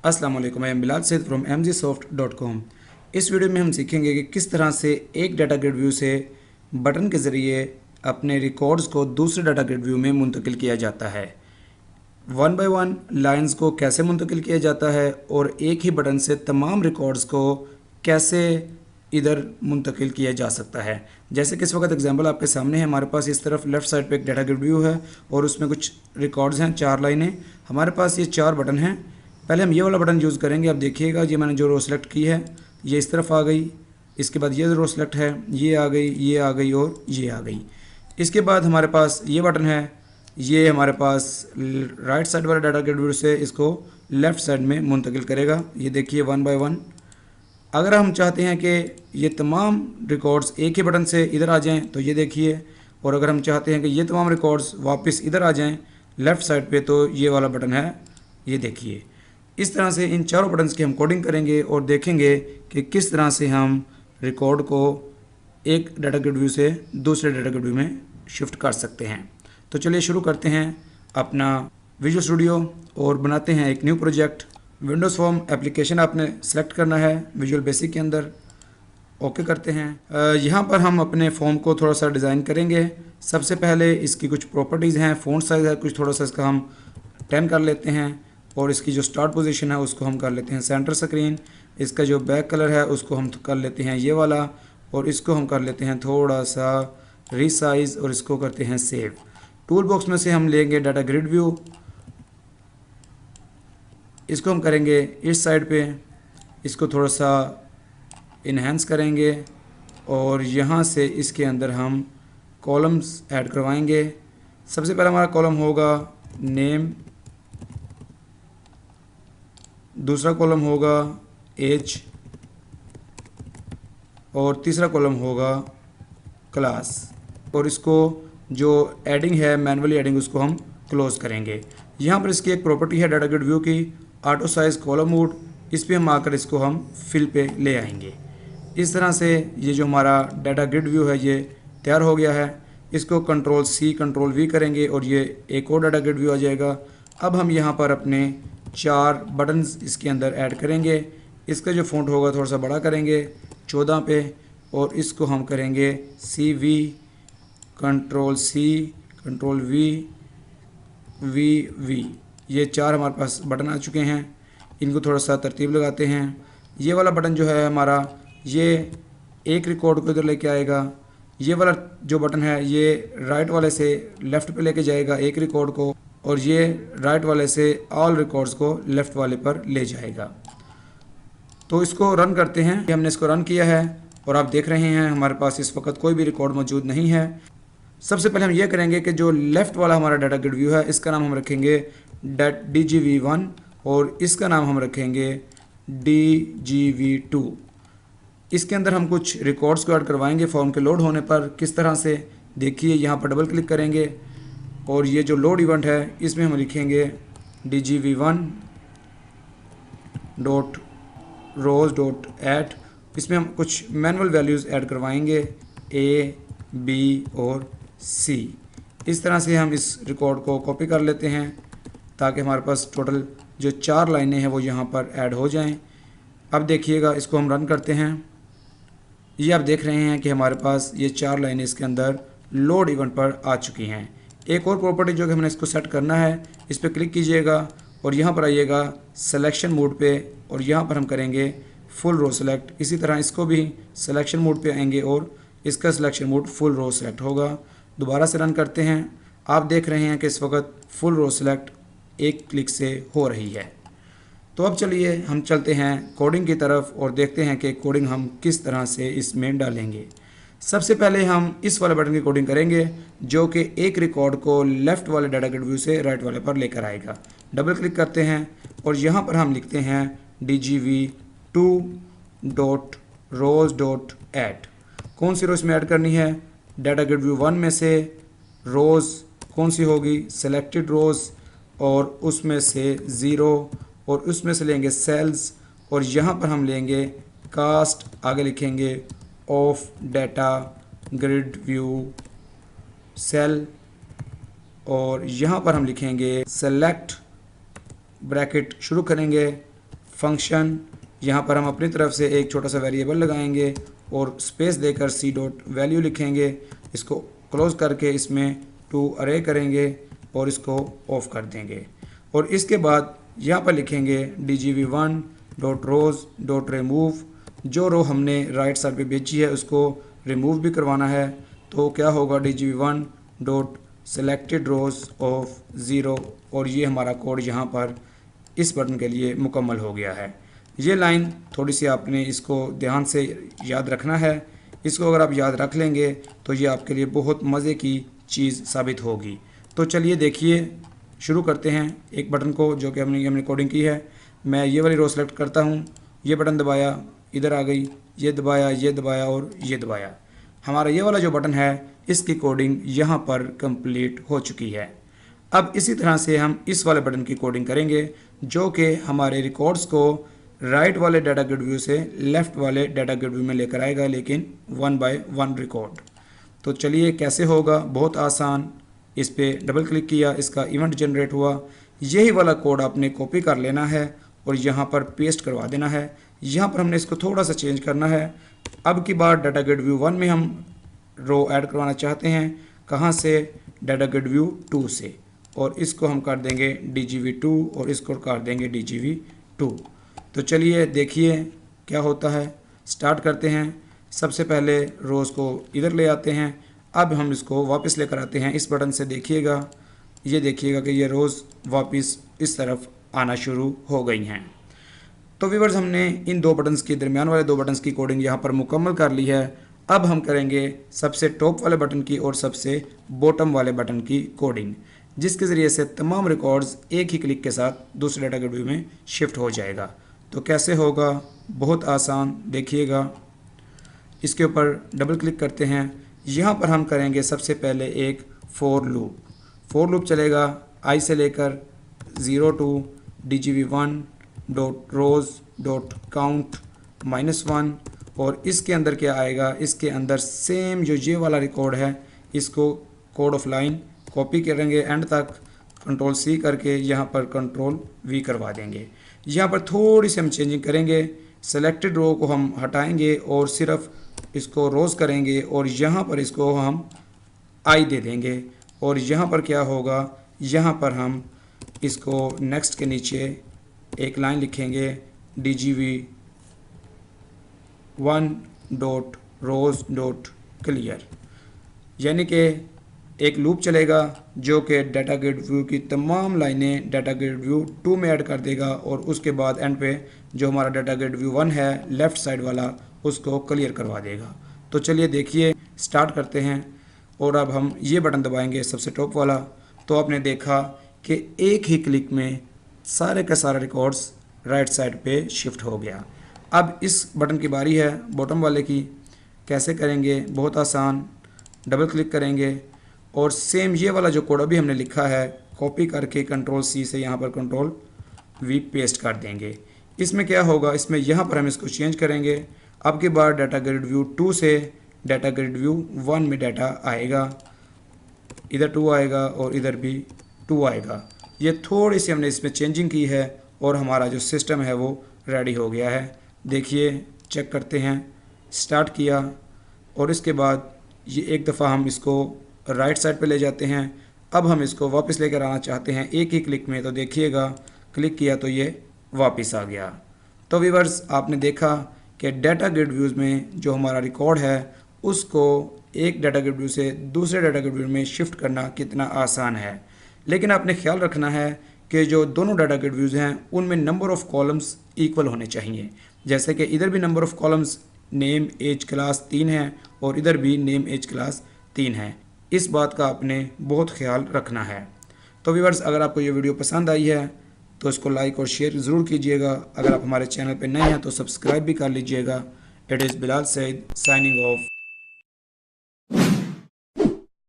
अस्सलाम वालेकुम, मैं बिलाल सैद फ्रॉम mgsoft.com। इस वीडियो में हम सीखेंगे कि किस तरह से एक डाटा ग्रिड व्यू से बटन के ज़रिए अपने रिकॉर्ड्स को दूसरे डाटा ग्रिड व्यू में मुंतकिल किया जाता है। वन बाय वन लाइंस को कैसे मुंतकिल किया जाता है और एक ही बटन से तमाम रिकॉर्ड्स को कैसे इधर मुंतकिल किया जा सकता है। जैसे कि इस वक्त एग्जांपल आपके सामने है, हमारे पास इस तरफ लेफ़्ट साइड पे एक डाटा ग्रिड व्यू है और उसमें कुछ रिकॉर्ड्स हैं, 4 लाइनें। हमारे पास ये 4 बटन हैं। पहले हम ये वाला बटन यूज़ करेंगे। अब देखिएगा, ये मैंने जो रो सेलेक्ट की है ये इस तरफ आ गई। इसके बाद ये रो सेलेक्ट है, ये आ गई, ये आ गई और ये आ गई। इसके बाद हमारे पास ये बटन है, ये हमारे पास राइट साइड वाले डाटा ग्रिड व्यू से इसको लेफ़्ट साइड में मुंतकिल करेगा। ये देखिए वन बाय वन। अगर हम चाहते हैं कि ये तमाम रिकॉर्ड्स एक ही बटन से इधर आ जाएं तो ये देखिए, और अगर हम चाहते हैं कि ये तमाम रिकॉर्ड्स वापस इधर आ जाएं लेफ़्ट साइड पे तो ये वाला बटन है, ये देखिए। इस तरह से इन चारों बटन्स की हम कोडिंग करेंगे और देखेंगे कि किस तरह से हम रिकॉर्ड को एक डाटा ग्रिड व्यू से दूसरे डाटा ग्रिड व्यू में शिफ्ट कर सकते हैं। तो चलिए शुरू करते हैं अपना विजुअल स्टूडियो और बनाते हैं एक new project. Windows form application आपने सेलेक्ट करना है विजुअल बेसिक के अंदर। ओके करते हैं। यहाँ पर हम अपने फॉर्म को थोड़ा सा डिज़ाइन करेंगे। सबसे पहले इसकी कुछ प्रॉपर्टीज़ हैं, फ़ॉन्ट साइज़ है कुछ, थोड़ा सा इसका हम 10 कर लेते हैं और इसकी जो स्टार्ट पोजीशन है उसको हम कर लेते हैं सेंटर स्क्रीन। इसका जो बैक कलर है उसको हम कर लेते हैं ये वाला, और इसको हम कर लेते हैं थोड़ा सा रीसाइज़ और इसको करते हैं सेव। टूल बॉक्स में से हम लेंगे डाटा ग्रिड व्यू, इसको हम करेंगे इस साइड पे, इसको थोड़ा सा इन्हेंस करेंगे और यहाँ से इसके अंदर हम कॉलम्स ऐड करवाएंगे। सबसे पहला हमारा कॉलम होगा नेम, दूसरा कॉलम होगा एज और तीसरा कॉलम होगा क्लास। और इसको जो एडिंग है मैनुअली एडिंग उसको हम क्लोज़ करेंगे। यहाँ पर इसकी एक प्रॉपर्टी है डाटा ग्रिड व्यू की, ऑटो साइज कॉलम मोड। इस पे हम आकर इसको हम फिल पे ले आएंगे। इस तरह से ये जो हमारा डाटा ग्रिड व्यू है ये तैयार हो गया है। इसको कंट्रोल C कंट्रोल V करेंगे और ये एक और डाटा ग्रिड व्यू आ जाएगा। अब हम यहाँ पर अपने 4 बटन्स इसके अंदर ऐड करेंगे। इसका जो फ़ॉन्ट होगा थोड़ा सा बड़ा करेंगे 14 पे, और इसको हम करेंगे CV control C control V। ये 4 हमारे पास बटन आ चुके हैं। इनको थोड़ा सा तरतीब लगाते हैं। ये वाला बटन जो है हमारा, ये एक रिकॉर्ड को इधर लेके आएगा। ये वाला जो बटन है ये राइट वाले से लेफ़्ट पे लेके जाएगा एक रिकॉर्ड को, और ये राइट वाले से ऑल रिकॉर्ड्स को लेफ़्ट वाले पर ले जाएगा। तो इसको रन करते हैं। हमने इसको रन किया है और आप देख रहे हैं हमारे पास इस वक्त कोई भी रिकॉर्ड मौजूद नहीं है। सबसे पहले हम ये करेंगे कि जो लेफ़्ट वाला हमारा डाटा ग्रिड व्यू है इसका नाम हम रखेंगे DGV1 और इसका नाम हम रखेंगे DGV2। इसके अंदर हम कुछ रिकॉर्ड्स को ऐड करवाएंगे फॉर्म के लोड होने पर। किस तरह से, देखिए यहाँ पर डबल क्लिक करेंगे और ये जो लोड इवेंट है इसमें हम लिखेंगे DGV1.rows.add। इसमें हम कुछ मैनुअल वैल्यूज़ ऐड करवाएंगे A, B और C। इस तरह से हम इस रिकॉर्ड को कॉपी कर लेते हैं ताकि हमारे पास टोटल जो 4 लाइनें हैं वो यहाँ पर ऐड हो जाएं। अब देखिएगा, इसको हम रन करते हैं। ये आप देख रहे हैं कि हमारे पास ये 4 लाइनें इसके अंदर लोड इवेंट पर आ चुकी हैं। एक और प्रॉपर्टी जो कि हमने इसको सेट करना है, इस पर क्लिक कीजिएगा और यहाँ पर आइएगा सिलेक्शन मोड पे, और यहाँ पर हम करेंगे फुल रो सेलेक्ट। इसी तरह इसको भी सिलेक्शन मोड पे आएंगे और इसका सिलेक्शन मोड फुल रो सेलेक्ट होगा। दोबारा से रन करते हैं। आप देख रहे हैं कि इस वक्त फुल रो सेलेक्ट एक क्लिक से हो रही है। तो अब चलिए हम चलते हैं कोडिंग की तरफ और देखते हैं कि कोडिंग हम किस तरह से इसमें डालेंगे। सबसे पहले हम इस वाले बटन की कोडिंग करेंगे जो कि एक रिकॉर्ड को लेफ़्ट वाले डाटा ग्रिड व्यू से राइट वाले पर लेकर आएगा। डबल क्लिक करते हैं और यहाँ पर हम लिखते हैं DGV2.rows.add। कौन सी रो इसमें ऐड करनी है? डाटा ग्रिड व्यू 1 में से रोज़ कौन सी होगी? सेलेक्टेड रोज़, और उसमें से 0, और उसमें से लेंगे सेल्स, और यहाँ पर हम लेंगे कास्ट, आगे लिखेंगे of data grid view cell, और यहाँ पर हम लिखेंगे सेलेक्ट, ब्रैकेट शुरू करेंगे फंक्शन, यहाँ पर हम अपनी तरफ से एक छोटा सा वेरिएबल लगाएंगे और स्पेस देकर सी डॉट वैल्यू लिखेंगे। इसको क्लोज करके इसमें टू अरे करेंगे और इसको ऑफ कर देंगे। और इसके बाद यहाँ पर लिखेंगे dgv1 dot rows dot remove. जो रो हमने राइट साइड पे भेजी है उसको रिमूव भी करवाना है, तो क्या होगा dgv1 dot selected rose of 0। और ये हमारा कोड यहाँ पर इस बटन के लिए मुकम्मल हो गया है। ये लाइन थोड़ी सी आपने इसको ध्यान से याद रखना है। इसको अगर आप याद रख लेंगे तो ये आपके लिए बहुत मज़े की चीज़ साबित होगी। तो चलिए देखिए, शुरू करते हैं एक बटन को जो कि हमने कोडिंग की है। मैं ये वाली रो सेलेक्ट करता हूँ, ये बटन दबाया, इधर आ गई, ये दबाया और ये दबाया। हमारा ये वाला जो बटन है इसकी कोडिंग यहाँ पर कंप्लीट हो चुकी है। अब इसी तरह से हम इस वाले बटन की कोडिंग करेंगे जो कि हमारे रिकॉर्ड्स को राइट वाले डाटा ग्रिड व्यू से लेफ़्ट वाले डाटा ग्रिड व्यू में लेकर आएगा, लेकिन 1 बाय 1 रिकॉर्ड। तो चलिए कैसे होगा, बहुत आसान। इस पर डबल क्लिक किया, इसका इवेंट जनरेट हुआ। यही वाला कोड आपने कॉपी कर लेना है और यहाँ पर पेस्ट करवा देना है। यहाँ पर हमने इसको थोड़ा सा चेंज करना है। अब की बार डाटा ग्रिड व्यू 1 में हम रो ऐड करवाना चाहते हैं। कहाँ से? डाटा ग्रिड व्यू 2 से। और इसको हम कर देंगे dgv2 और इसको कर देंगे dgv2। तो चलिए देखिए क्या होता है। स्टार्ट करते हैं। सबसे पहले रोज़ को इधर ले आते हैं। अब हम इसको वापस लेकर आते हैं इस बटन से। देखिएगा, ये देखिएगा कि ये रोज़ वापस इस तरफ आना शुरू हो गई हैं। तो व्यूअर्स, हमने इन दो बटन्स के दरमियान वाले दो बटन्स की कोडिंग यहाँ पर मुकम्मल कर ली है। अब हम करेंगे सबसे टॉप वाले बटन की और सबसे बॉटम वाले बटन की कोडिंग, जिसके ज़रिए से तमाम रिकॉर्ड्स एक ही क्लिक के साथ दूसरे डाटा ग्रिड व्यू में शिफ्ट हो जाएगा। तो कैसे होगा? बहुत आसान, देखिएगा। इसके ऊपर डबल क्लिक करते हैं। यहाँ पर हम करेंगे सबसे पहले एक फॉर लूप चलेगा i से लेकर 0 to dgv1 dot rows dot count -1। और इसके अंदर क्या आएगा? इसके अंदर सेम जो ये वाला रिकॉर्ड है इसको कोड ऑफ लाइन कॉपी करेंगे एंड तक, कंट्रोल C करके यहाँ पर कंट्रोल V करवा देंगे। यहाँ पर थोड़ी सी हम चेंजिंग करेंगे। सेलेक्टेड रो को हम हटाएंगे और सिर्फ इसको रोज़ करेंगे और यहाँ पर इसको हम I दे देंगे। और यहाँ पर क्या होगा? यहाँ पर हम इसको नेक्स्ट के नीचे एक लाइन लिखेंगे dgv1 dot rows dot clear. यानी कि एक लूप चलेगा जो कि डाटा ग्रिड व्यू की तमाम लाइनें डाटा ग्रिड व्यू 2 में ऐड कर देगा और उसके बाद एंड पे जो हमारा डाटा ग्रिड व्यू 1 है लेफ़्ट साइड वाला उसको क्लियर करवा देगा। तो चलिए देखिए, स्टार्ट करते हैं। और अब हम ये बटन दबाएंगे सबसे टॉप वाला। तो आपने देखा कि एक ही क्लिक में सारे का सारा रिकॉर्ड्स राइट साइड पे शिफ्ट हो गया। अब इस बटन की बारी है बॉटम वाले की। कैसे करेंगे? बहुत आसान। डबल क्लिक करेंगे और सेम ये वाला जो कोड अभी हमने लिखा है कॉपी करके कंट्रोल C से यहाँ पर कंट्रोल V पेस्ट कर देंगे। इसमें क्या होगा? इसमें यहाँ पर हम इसको चेंज करेंगे। अब की बार डाटा ग्रिड व्यू 2 से डाटा ग्रिड व्यू 1 में डाटा आएगा। इधर 2 आएगा और इधर भी 2 आएगा। ये थोड़ी सी हमने इसमें चेंजिंग की है और हमारा जो सिस्टम है वो रेडी हो गया है। देखिए, चेक करते हैं। स्टार्ट किया और इसके बाद ये एक दफ़ा हम इसको राइट साइड पे ले जाते हैं। अब हम इसको वापस लेकर आना चाहते हैं एक ही क्लिक में। तो देखिएगा, क्लिक किया तो ये वापस आ गया। तो व्यूअर्स, आपने देखा कि डाटा ग्रिड व्यूज़ में जो हमारा रिकॉर्ड है उसको एक डाटा ग्रिड व्यू से दूसरे डाटा ग्रिड व्यू में शिफ्ट करना कितना आसान है। लेकिन आपने ख्याल रखना है कि जो दोनों डाटा ग्रिड व्यूज़ हैं उनमें नंबर ऑफ़ कॉलम्स इक्वल होने चाहिए। जैसे कि इधर भी number of columns name as class 3 है और इधर भी नेम एज क्लास 3 है। इस बात का आपने बहुत ख्याल रखना है। तो व्यूअर्स, अगर आपको ये वीडियो पसंद आई है तो इसको लाइक और शेयर ज़रूर कीजिएगा। अगर आप हमारे चैनल पर नए हैं तो सब्सक्राइब भी कर लीजिएगा। It is Bilal Saeed signing of.